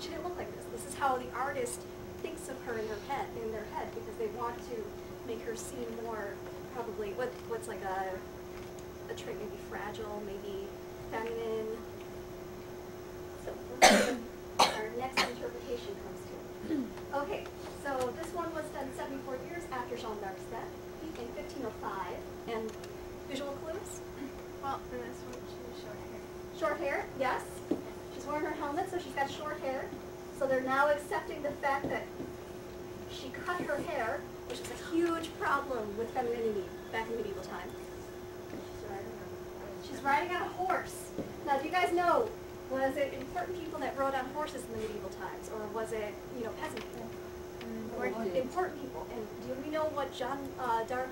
she didn't look like this. This is how the artist thinks of her in their head, because they want to make her seem more, probably, what's like a trait, maybe fragile, maybe feminine. So our next interpretation comes to. Okay, so this one was done 74 years after Joan of Arc's death in 1505. And visual clues? Well, for this one, she has short hair. Short hair, yes. She's wearing her helmet, so she's got short hair. So they're now accepting the fact that she cut her hair, which is a huge problem with femininity back in medieval time. She's riding on a horse. Now, do you guys know, was it important people that rode on horses in the medieval times, or was it, peasant people? Important people. And do we know what Joan d'Arc,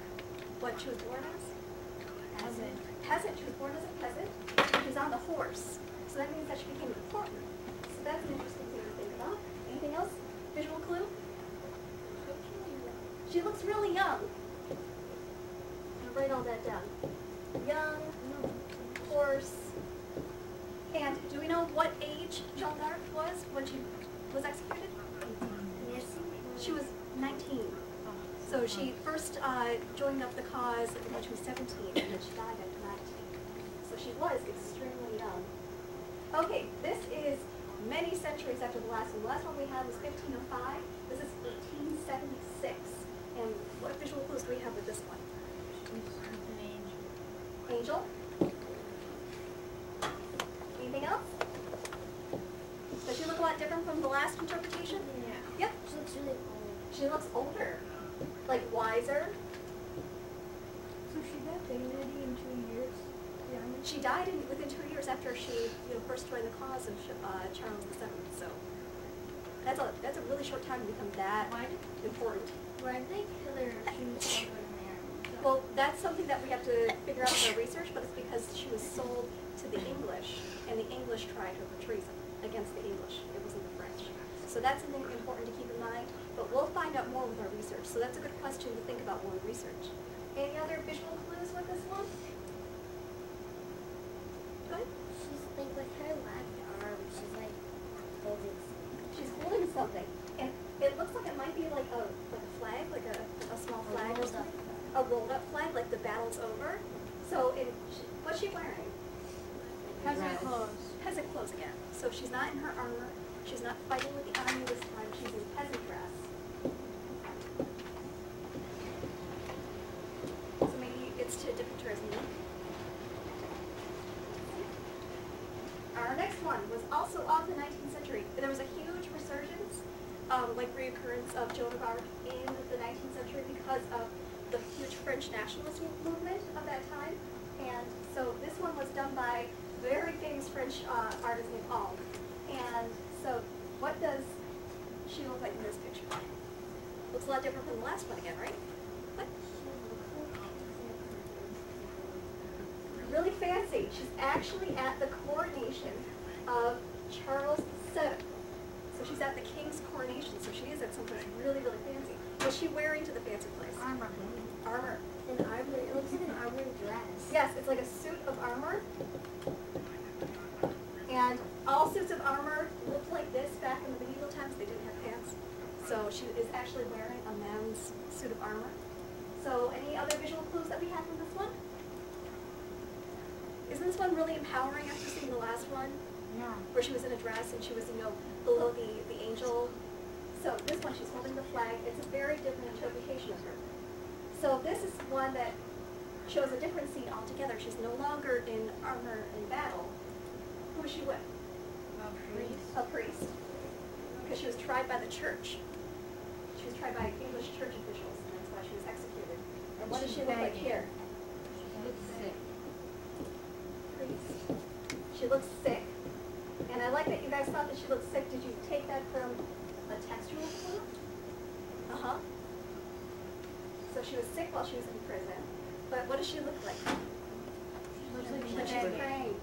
what she was born as? Peasant. Peasant. She was born as a peasant. She was on the horse. So that means that she became important. So that's an interesting thing to think about. Anything else? Visual clue? She looks really young. I'll write all that down. Young, horse. And do we know what age Joan d'Arc was when she was executed? Yes. She was 19. So she first joined up the cause when she was 17, and then she died at 19. So she was extremely young. Okay, this is many centuries after the last one. The last one we had was 1505. This is 1876. And what visual clues do we have with this one? An angel. Angel? Anything else? Does she look a lot different from the last interpretation? Yeah. Yep. She looks really old. She looks older, like wiser. So she got dignity in 2 years? Yeah. She died within 2 years after she first joined the cause of Charles VII. So that's a really short time to become that important. Why did they kill her if she was sold in there? Well, that's something that we have to figure out in our research, but it's because she was sold to the English, and the English tried her for treason against the English. It wasn't the French. So that's something important to keep in mind, but we'll find out more with our research. So that's a good question to think about when we research. Any other visual clues with this one? Good? She's like with her left arm, she's like holding something. She's holding something, and it looks like it might be like a flag, like a small flag or something. A rolled up flag, like the battle's over. So what's she wearing? Peasant clothes. Peasant clothes again. So she's not in her armor. She's not fighting with the army this time. She's in peasant dress. So maybe it's to dip into her knee. Our next one was also of the 19th century. There was a huge resurgence, like reoccurrence of Joan of Arc in the 19th century because of the huge French nationalist movement of that time. And so this one was done by a very famous French artist named Heroine. And so what does she look like in this picture? Looks a lot different from the last one again, right? What? Really fancy. She's actually at the coronation of Charles VII. So she's at the king's coronation, so she is at something really, really fancy. What's she wearing to the fancy place? Armor. Armor. An armor. It looks like an armor dress. Yes, it's like a suit of armor. And all suits of armor looked like this back in the medieval times. They didn't have pants. So she is actually wearing a man's suit of armor. So any other visual clues that we have from this one? Isn't this one really empowering after seeing the last one? Yeah. Where she was in a dress and she was, below the angel. So this one, she's holding the flag. It's a very different interpretation of her. So this is one that shows a different scene altogether. She's no longer in armor in battle. Who was she with? A priest. A priest. Because she was tried by the church. She was tried by English church officials, and that's why she was executed. And what does she look like here? She looks sick. Priest. She looks sick. And I like that you guys thought that she looked sick. Did you take that from a textual clue? Uh-huh. So she was sick while she was in prison. But what does she look like? She looks like When she's praying.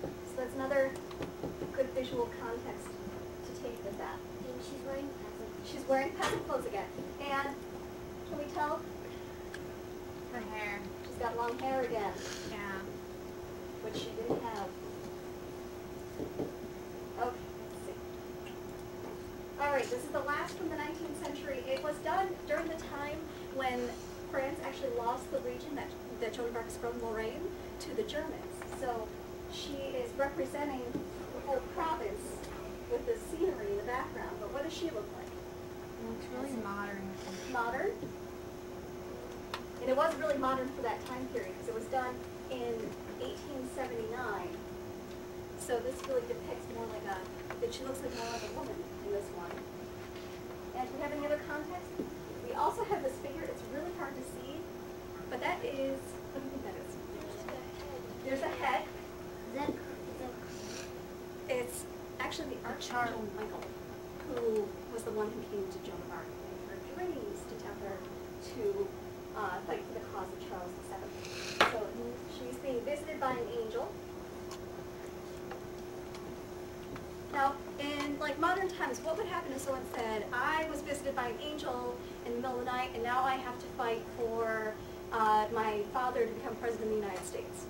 So that's another good visual context to take with that. And she's wearing peasant. She's wearing peasant clothes again. And can we tell? Her hair. She's got long hair again, Yeah. which she didn't have. Okay, let's see. right, this is the last from the 19th century. It was done during the time when France actually lost the region that Joan of Arc is from, Lorraine, to the Germans. So she is representing the whole province with the scenery in the background. But what does she look like? It looks really modern. Modern. And it was really modern for that time period because it was done in 1879. So this really depicts more like she looks like more like a woman in this one. And do we have any other context? We also have this figure. It's really hard to see, but that is, what do you think that is? There's a head. It's actually the Archangel Michael, who was the one who came to Joan of Arc in her dreams to tell her to fight for the cause of Charles VII. So she's being visited by an angel. Now, in like modern times, what would happen if someone said, I was visited by an angel in the middle of the night, and now I have to fight for my father to become president of the United States?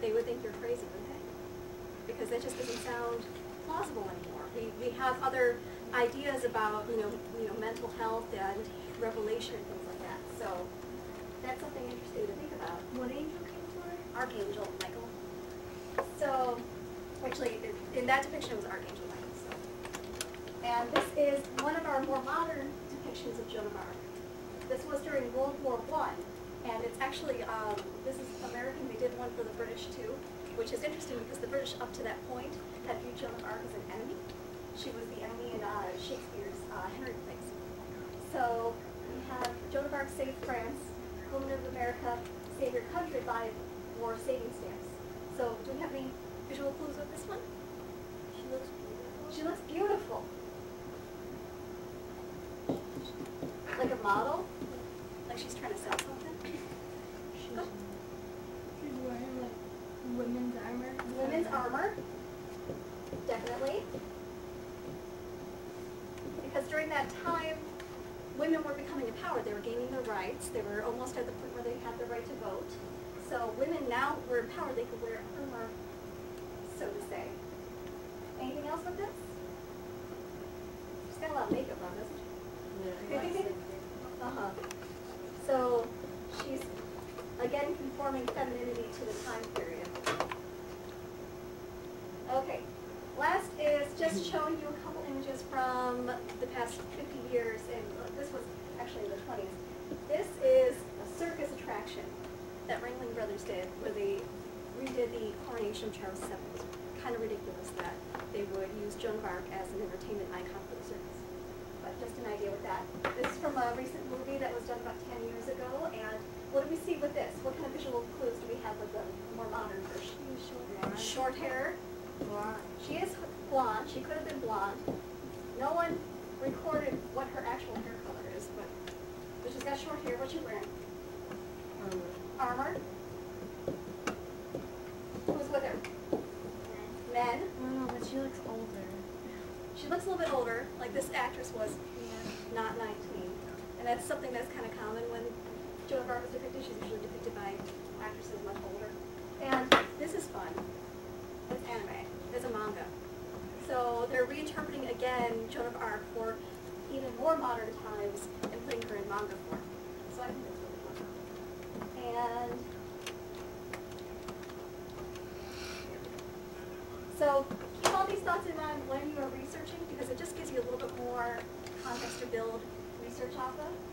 They would think you're crazy, wouldn't they? Because that just doesn't sound plausible anymore. We have other ideas about mental health and revelation and things like that. So that's something interesting to think about. What angel came for her? Archangel Michael. So actually, in that depiction, it was Archangel Michael. So. And this is one of our more modern depictions of Joan of Arc. This was during World War I, and it's actually, this is American. They did one for the British too, which is interesting because the British up to that point had viewed Joan of Arc as an enemy. She was the enemy in Shakespeare's Henry plays. So we have Joan of Arc saved France, Women of America save your country by war saving stamps. So do we have any visual clues with this one? She looks beautiful. She looks beautiful. Like a model? Like she's trying to sell something? She's wearing like women's armor. Women's armor. Definitely. Because during that time, women were becoming empowered. They were gaining their rights. They were almost at the point where they had the right to vote. So women now were empowered. They could wear armor, so to say. Anything else with this? She's got a lot of makeup on, doesn't she? Uh-huh. So she's, again, conforming femininity to the time period. Okay. Last is just showing you a couple images from the past 50 years, and this was actually in the 20s. This is a circus attraction that Ringling Brothers did, where they redid the coronation of Charles VII. It was kind of ridiculous that they would use Joan of Arc as an entertainment icon for the circus. But just an idea with that. This is from a recent movie that was done about 10 years ago, and what do we see with this? What kind of visual clues do we have with the more modern version? Short hair. Blonde. She is blonde. She could have been blonde. No one recorded what her actual hair color is, but she's got short hair. What's she wearing? Armor. Who's with her? Men. I don't know, but she looks older. She looks a little bit older, like this actress was not 19. And that's something that's kind of common when Joan of Arc is depicted. She's usually depicted by actresses much older. And this is fun. It's anime. It's a manga. So they're reinterpreting again Joan of Arc for even more modern times and putting her in manga form. So I think that's really fun. And so keep all these thoughts in mind when you are researching, because it just gives you a little bit more context to build research off of.